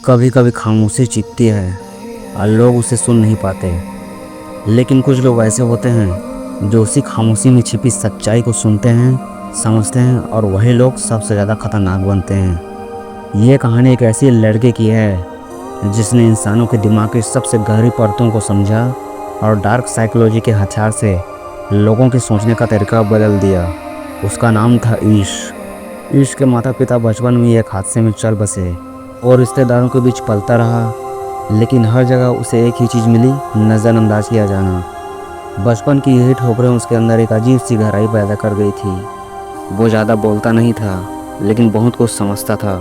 कभी कभी खामोशी चीखती है और लोग उसे सुन नहीं पाते। लेकिन कुछ लोग ऐसे होते हैं जो उसी खामोशी में छिपी सच्चाई को सुनते हैं, समझते हैं, और वही लोग सबसे ज़्यादा खतरनाक बनते हैं। ये कहानी एक ऐसी लड़के की है जिसने इंसानों के दिमाग की सबसे गहरी परतों को समझा और डार्क साइकोलॉजी के हथियार से लोगों के सोचने का तरीका बदल दिया। उसका नाम था ईश। ईश के माता पिता बचपन में एक हादसे में चल बसे और रिश्तेदारों के बीच पलता रहा, लेकिन हर जगह उसे एक ही चीज़ मिली, नज़रअंदाज किया जाना। बचपन की यही ठोकरें उसके अंदर एक अजीब सी गहराई पैदा कर गई थी। वो ज़्यादा बोलता नहीं था, लेकिन बहुत कुछ समझता था।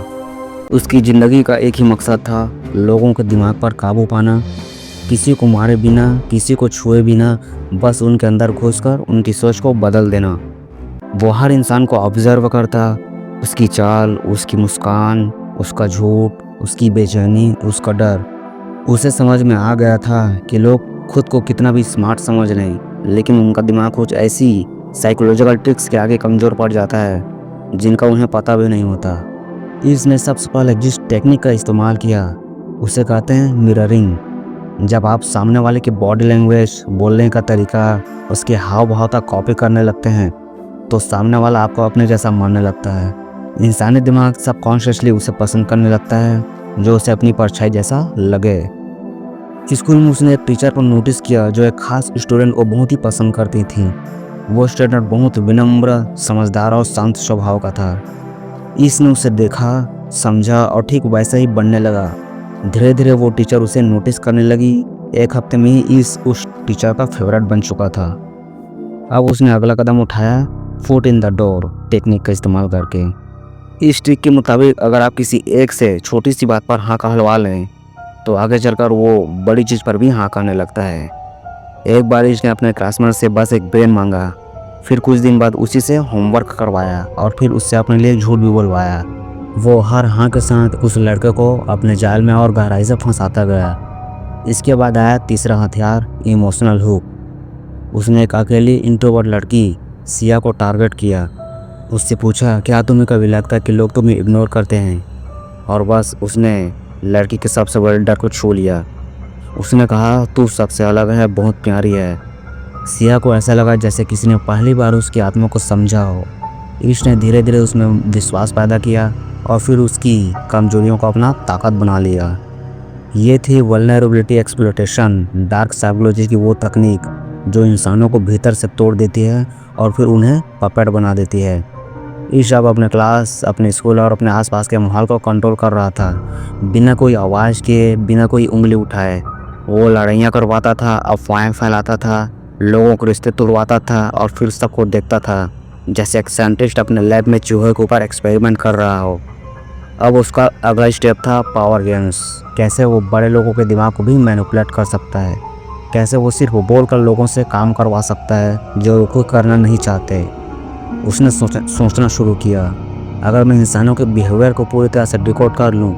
उसकी ज़िंदगी का एक ही मकसद था, लोगों के दिमाग पर काबू पाना, किसी को मारे बिना, किसी को छुए बिना, बस उनके अंदर घुसकर उनकी सोच को बदल देना। वो हर इंसान को ऑब्जर्व करता, उसकी चाल, उसकी मुस्कान, उसका झूठ, उसकी बेचैनी, उसका डर। उसे समझ में आ गया था कि लोग खुद को कितना भी स्मार्ट समझ लें, लेकिन उनका दिमाग कुछ ऐसी साइकोलॉजिकल ट्रिक्स के आगे कमज़ोर पड़ जाता है जिनका उन्हें पता भी नहीं होता। इसने सबसे पहले जिस टेक्निक का इस्तेमाल किया उसे कहते हैं मिररिंग। जब आप सामने वाले की बॉडी लैंग्वेज, बोलने का तरीका, उसके हाव भाव तक कॉपी करने लगते हैं तो सामने वाला आपको अपने जैसा मानने लगता है। इंसानी दिमाग सबकॉन्शियसली उसे पसंद करने लगता है जो उसे अपनी परछाई जैसा लगे। स्कूल में उसने एक टीचर को नोटिस किया जो एक खास स्टूडेंट को बहुत ही पसंद करती थी। वो स्टूडेंट बहुत विनम्र, समझदार और शांत स्वभाव का था। इसने उसे देखा, समझा और ठीक वैसा ही बनने लगा। धीरे धीरे वो टीचर उसे नोटिस करने लगी। एक हफ्ते में ही उस टीचर का फेवरेट बन चुका था। अब उसने अगला कदम उठाया, foot in the door technique का इस्तेमाल करके। इस ट्रिक के मुताबिक अगर आप किसी एक से छोटी सी बात पर हाँ कहलवा लें तो आगे चलकर वो बड़ी चीज़ पर भी हाँ कहने लगता है। एक बार इसने अपने क्लासमेट से बस एक पेन मांगा, फिर कुछ दिन बाद उसी से होमवर्क करवाया और फिर उससे अपने लिए झूठ भी बुलवाया। वो हर हाँ के साथ उस लड़के को अपने जाल में और गहराई से फंसाता गया। इसके बाद आया तीसरा हथियार, इमोशनल हुक। उसने एक अकेली इंट्रोवर्ट लड़की सिया को टारगेट किया। उससे पूछा, क्या तुम्हें कभी लगता है कि लोग तुम्हें इग्नोर करते हैं? और बस उसने लड़की के सबसे बड़े डर को छू लिया। उसने कहा, तू सबसे अलग है, बहुत प्यारी है। सिया को ऐसा लगा जैसे किसी ने पहली बार उसकी आत्मा को समझा हो। ईश ने धीरे धीरे उसमें विश्वास पैदा किया और फिर उसकी कमजोरियों को अपना ताकत बना लिया। ये थी वल्नरेबिलिटी एक्सप्लॉयटेशन, डार्क साइकोलॉजी की वो तकनीक जो इंसानों को भीतर से तोड़ देती है और फिर उन्हें पपेट बना देती है। ईश अब अपने क्लास, अपने स्कूल और अपने आसपास के माहौल को कंट्रोल कर रहा था, बिना कोई आवाज़ किए, बिना कोई उंगली उठाए। वो लड़ाइयाँ करवाता था, अफवाहें फैलाता था, लोगों को रिश्ते तोड़वाता था और फिर सबको देखता था जैसे एक साइंटिस्ट अपने लैब में चूहे के ऊपर एक्सपेरिमेंट कर रहा हो। अब उसका अगला स्टेप था पावर गेम्स। कैसे वो बड़े लोगों के दिमाग को भी मैनिपुलेट कर सकता है, कैसे वो सिर्फ बोल कर लोगों से काम करवा सकता है जो वो खुद करना नहीं चाहते। उसने सोचना शुरू किया, अगर मैं इंसानों के बिहेवियर को पूरी तरह से डिकोड कर लूँ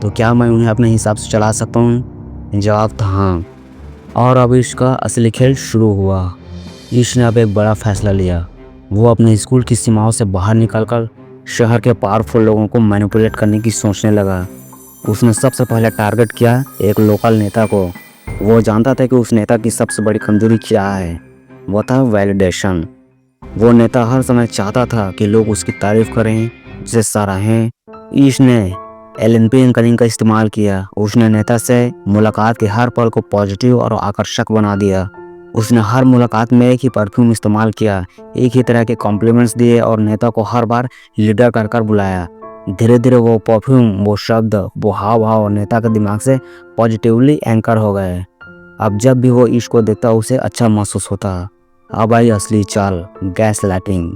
तो क्या मैं उन्हें अपने हिसाब से चला सकता हूँ? जवाब था हाँ। और अब इसका असली खेल शुरू हुआ। ईश ने अब एक बड़ा फैसला लिया। वो अपने स्कूल की सीमाओं से बाहर निकलकर शहर के पावरफुल लोगों को मैनिपुलेट करने की सोचने लगा। उसने सबसे पहले टारगेट किया एक लोकल नेता को। वो जानता था कि उस नेता की सबसे बड़ी कमजोरी क्या है, वो था वैलिडेशन। वो नेता हर समय चाहता था कि लोग उसकी तारीफ करें, उसे सराहें। ईश ने एलएनपी एंकरिंग का इस्तेमाल किया। उसने नेता से मुलाकात के हर पल को पॉजिटिव और आकर्षक बना दिया। उसने हर मुलाकात में एक ही परफ्यूम इस्तेमाल किया, एक ही तरह के कॉम्प्लीमेंट्स दिए और नेता को हर बार लीडर कर बुलाया। धीरे धीरे वो परफ्यूम, वो शब्द, वो हाव भाव नेता के दिमाग से पॉजिटिवली एंकर हो गए। अब जब भी वो ईश को देखता उसे अच्छा महसूस होता। अब आई असली चाल, गैस लाइटिंग।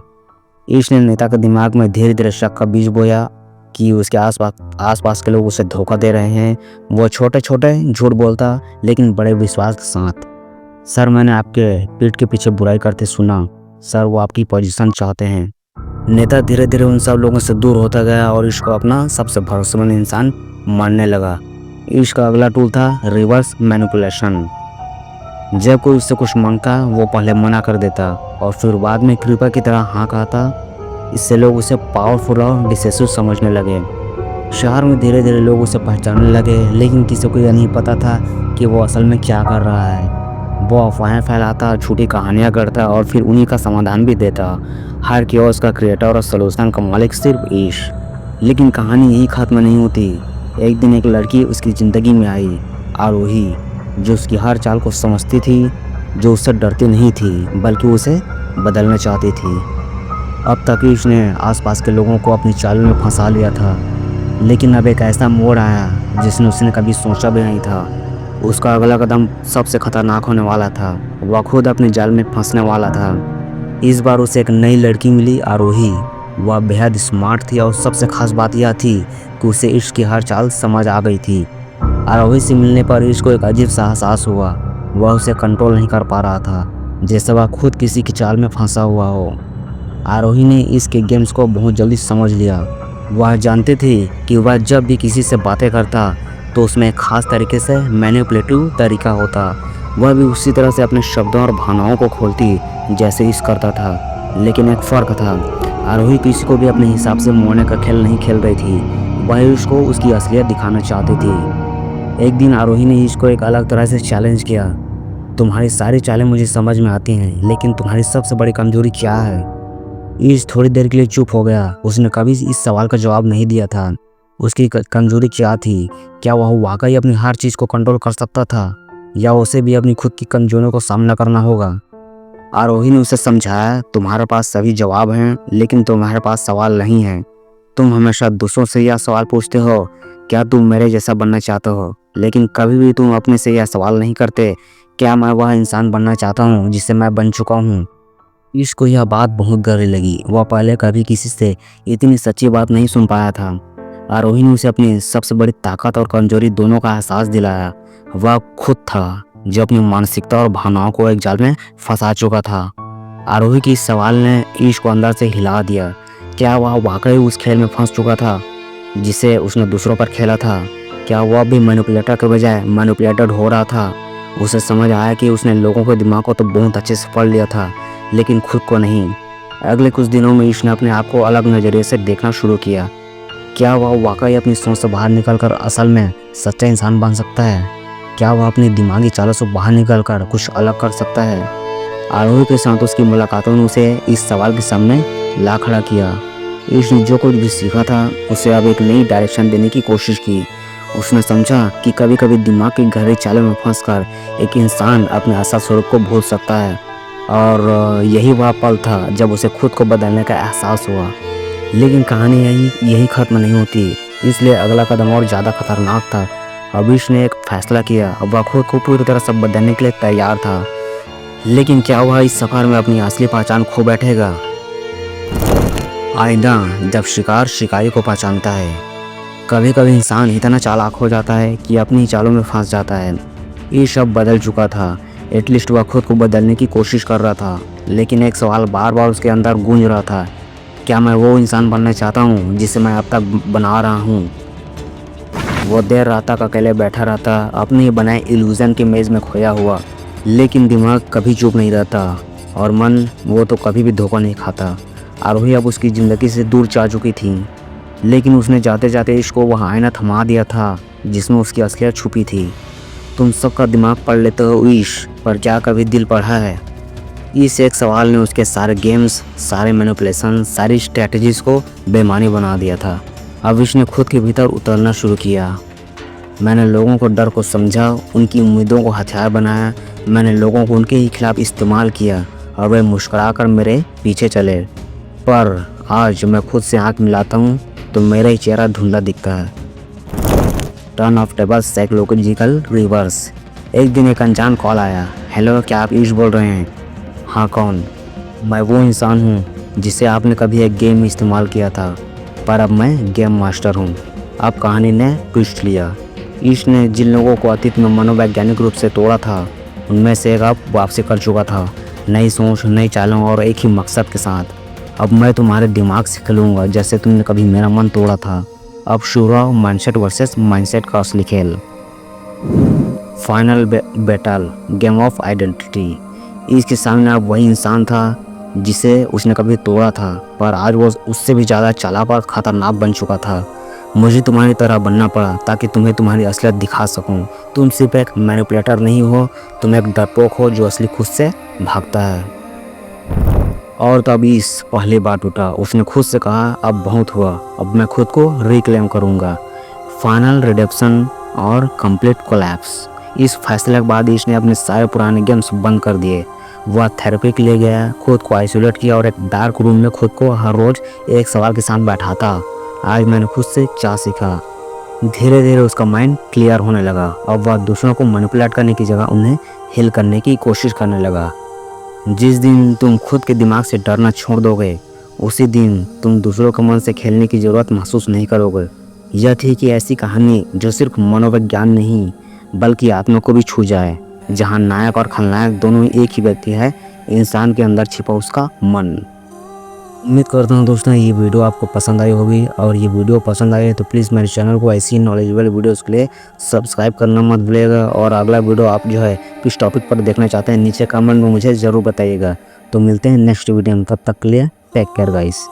ईश ने नेता के दिमाग में धीरे धीरे शक का बीज बोया कि उसके आसपास के लोग उसे धोखा दे रहे हैं। वो छोटे छोटे झूठ बोलता, लेकिन बड़े विश्वास के साथ। सर, मैंने आपके पीठ के पीछे बुराई करते सुना। सर, वो आपकी पोजीशन चाहते हैं। नेता धीरे धीरे उन सब लोगों से दूर होता गया और ईश को अपना सबसे भरोसेमंद इंसान मानने लगा। ईश का अगला टूल था रिवर्स मैनिपुलेशन। जब कोई उससे कुछ मांगता वो पहले मना कर देता और फिर बाद में कृपा की तरह हाँ कहता। इससे लोग उसे पावरफुल और डिसेसिव समझने लगे। शहर में धीरे धीरे लोग उसे पहचानने लगे, लेकिन किसी को यह नहीं पता था कि वो असल में क्या कर रहा है। वो अफवाहें फैलाता, झूठी कहानियाँ करता और फिर उन्हीं का समाधान भी देता। हर कियोस्क का क्रिएटर और सलूशन का मालिक सिर्फ ईश। लेकिन कहानी यही ख़त्म नहीं होती। एक दिन एक लड़की उसकी ज़िंदगी में आई, आरोही, जो उसकी हर चाल को समझती थी, जो उससे डरती नहीं थी बल्कि उसे बदलना चाहती थी। अब तक ईश ने आसपास के लोगों को अपनी चाल में फंसा लिया था, लेकिन अब एक ऐसा मोड़ आया जिसने उसने कभी सोचा भी नहीं था। उसका अगला कदम सबसे खतरनाक होने वाला था। वह खुद अपने जाल में फंसने वाला था। इस बार उसे एक नई लड़की मिली, आरोही। वह बेहद स्मार्ट थी और सबसे खास बात यह थी कि उसे इश्क की हर चाल समझ आ गई थी। आरोही से मिलने पर इश्क को एक अजीब सा एहसास हुआ। वह उसे कंट्रोल नहीं कर पा रहा था, जैसे वह खुद किसी की चाल में फंसा हुआ हो। आरोही ने इसके गेम्स को बहुत जल्दी समझ लिया। वह जानते थे कि वह जब भी किसी से बातें करता तो उसमें एक खास तरीके से मैनिपुलेटिव तरीका होता। वह भी उसी तरह से अपने शब्दों और भावनाओं को खोलती जैसे इस करता था। लेकिन एक फ़र्क था, आरोही किसी को भी अपने हिसाब से मोड़ने का खेल नहीं खेल रही थी। वह उसको उसकी असलियत दिखाना चाहती थी। एक दिन आरोही ने इसको एक अलग तरह से चैलेंज किया। तुम्हारी सारी चालें मुझे समझ में आती हैं, लेकिन तुम्हारी सबसे बड़ी कमजोरी क्या है? ईश थोड़ी देर के लिए चुप हो गया। उसने कभी इस सवाल का जवाब नहीं दिया था। उसकी कमजोरी क्या थी? क्या वह वाकई अपनी हर चीज़ को कंट्रोल कर सकता था, या उसे भी अपनी खुद की कमजोरियों को सामना करना होगा? आरोही ने उसे समझाया, तुम्हारे पास सभी जवाब हैं, लेकिन तुम्हारे पास सवाल नहीं है। तुम हमेशा दूसरों से यह सवाल पूछते हो, क्या तुम मेरे जैसा बनना चाहते हो? लेकिन कभी भी तुम अपने से यह सवाल नहीं करते, क्या मैं वह इंसान बनना चाहता हूँ जिसे मैं बन चुका हूँ? इसको यह बात बहुत गहरी लगी। वह पहले कभी किसी से इतनी सच्ची बात नहीं सुन पाया था। आरोही ने उसे अपनी सबसे बड़ी ताकत और कमजोरी दोनों का एहसास दिलाया। वह खुद था जो अपनी मानसिकता और भावनाओं को एक जाल में फंसा चुका था। आरोही के इस सवाल ने ईश को अंदर से हिला दिया। क्या वह वाकई उस खेल में फंस चुका था जिसे उसने दूसरों पर खेला था? क्या वह भी मैनिपुलेटर के बजाय मैनिपुलेटेड हो रहा था? उसे समझ आया कि उसने लोगों के दिमाग को तो बहुत अच्छे से पढ़ लिया था, लेकिन खुद को नहीं। अगले कुछ दिनों में ईश ने अपने आप को अलग नज़रिए से देखना शुरू किया। क्या वह वाकई अपनी सोच से बाहर निकलकर असल में सच्चा इंसान बन सकता है? क्या वह अपनी दिमागी चालों से बाहर निकलकर कुछ अलग कर सकता है? आरोही के साथ उसकी मुलाकातों ने उसे इस सवाल के सामने ला खड़ा किया। ईश ने जो कुछ भी सीखा था उसे अब एक नई डायरेक्शन देने की कोशिश की। उसने समझा कि कभी कभी दिमाग की गहरी चालों में फंसकर एक इंसान अपने असल स्वरूप को भूल सकता है, और यही वह पल था जब उसे खुद को बदलने का एहसास हुआ। लेकिन कहानी यही ख़त्म नहीं होती, इसलिए अगला कदम और ज़्यादा खतरनाक था। अभिष ने एक फैसला किया। वह खुद को पूरी तरह से बदलने के लिए तैयार था, लेकिन क्या वह इस सफ़र में अपनी असली पहचान खो बैठेगा? आइंदा जब शिकार शिकारी को पहचानता है। कभी कभी इंसान इतना चालाक हो जाता है कि अपनी चालों में फंस जाता है। ये सब बदल चुका था। एटलीस्ट वह खुद को बदलने की कोशिश कर रहा था, लेकिन एक सवाल बार बार उसके अंदर गूंज रहा था, क्या मैं वो इंसान बनना चाहता हूँ जिसे मैं अब तक बना रहा हूँ? वो देर रात तक अकेले बैठा रहता, अपने ही बनाए इल्यूज़न की मेज़ में खोया हुआ, लेकिन दिमाग कभी चुप नहीं रहता और मन वो तो कभी भी धोखा नहीं खाता। आरोही अब उसकी ज़िंदगी से दूर जा चुकी थी, लेकिन उसने जाते जाते इसको वह आईना थमा दिया था जिसमें उसकी असलियत छुपी थी। तुम सबका दिमाग पढ़ लेते हो ईश, पर क्या कभी दिल पढ़ा है? इस एक सवाल ने उसके सारे गेम्स, सारे मैनिपुलेशन, सारी स्ट्रैटेजीज़ को बेमानी बना दिया था। अब इसने खुद के भीतर उतरना शुरू किया। मैंने लोगों को डर को समझा, उनकी उम्मीदों को हथियार बनाया। मैंने लोगों को उनके ही खिलाफ इस्तेमाल किया और वे मुस्कुराकर मेरे पीछे चले। पर आज मैं खुद से आँख मिलाता हूँ तो मेरा ही चेहरा धुंधला दिखता है। Turn off table psychological reverse. एक दिन एक अनजान कॉल आया। हेलो, क्या आप ईश बोल रहे हैं? हाँ, कौन? मैं वो इंसान हूँ जिसे आपने कभी एक गेम में इस्तेमाल किया था, पर अब मैं गेम मास्टर हूँ। अब कहानी ने ट्विस्ट लिया। ईश ने जिन लोगों को अतीत में मनोवैज्ञानिक रूप से तोड़ा था, उनमें से एक अब वापसी कर चुका था, नई सोच, नई चालों और एक ही मकसद के साथ। अब मैं तुम्हारे दिमाग से खेलूँगा जैसे तुमने कभी मेरा मन तोड़ा था। अब शुरू हो माइंडसेट वर्सेस माइंडसेट का असली खेल। Final battle, game of identity. इसके सामने अब वही इंसान था जिसे उसने कभी तोड़ा था, पर आज वो उससे भी ज़्यादा चालाक और ख़तरनाक बन चुका था। मुझे तुम्हारी तरह बनना पड़ा ताकि तुम्हें तुम्हारी असलियत दिखा सकूं। तुम सिर्फ एक मैनिपुलेटर नहीं हो, तुम एक डरपोक हो जो असली खुद से भागता है। और तब इस पहली बार टूटा। उसने खुद से कहा अब बहुत हुआ, अब मैं खुद को रिक्लेम करूंगा। फाइनल रिडेप्शन और कंप्लीट कोलैप्स। इस फैसले के बाद इसने अपने सारे पुराने गेम्स बंद कर दिए। वह थेरेपी के लिए गया, खुद को आइसोलेट किया और एक डार्क रूम में खुद को हर रोज एक सवाल के साथ बैठाता। आज मैंने खुद से क्या सीखा। धीरे धीरे उसका माइंड क्लियर होने लगा। अब वह दूसरों को मैनिपुलेट करने की जगह उन्हें हील करने की कोशिश करने लगा। जिस दिन तुम खुद के दिमाग से डरना छोड़ दोगे, उसी दिन तुम दूसरों के मन से खेलने की ज़रूरत महसूस नहीं करोगे। यह थी कि ऐसी कहानी जो सिर्फ मनोविज्ञान नहीं बल्कि आत्मा को भी छू जाए, जहां नायक और खलनायक दोनों एक ही व्यक्ति है, इंसान के अंदर छिपा उसका मन। उम्मीद करता हूँ दोस्तों ये वीडियो आपको पसंद आई होगी, और ये वीडियो पसंद आई तो प्लीज़ मेरे चैनल को ऐसी नॉलेजेबल वीडियोस के लिए सब्सक्राइब करना मत भूलिएगा। और अगला वीडियो आप जो है किस टॉपिक पर देखना चाहते हैं नीचे कमेंट में मुझे ज़रूर बताइएगा। तो मिलते हैं नेक्स्ट वीडियो में, तब तक के लिए टेक केयर गाइस।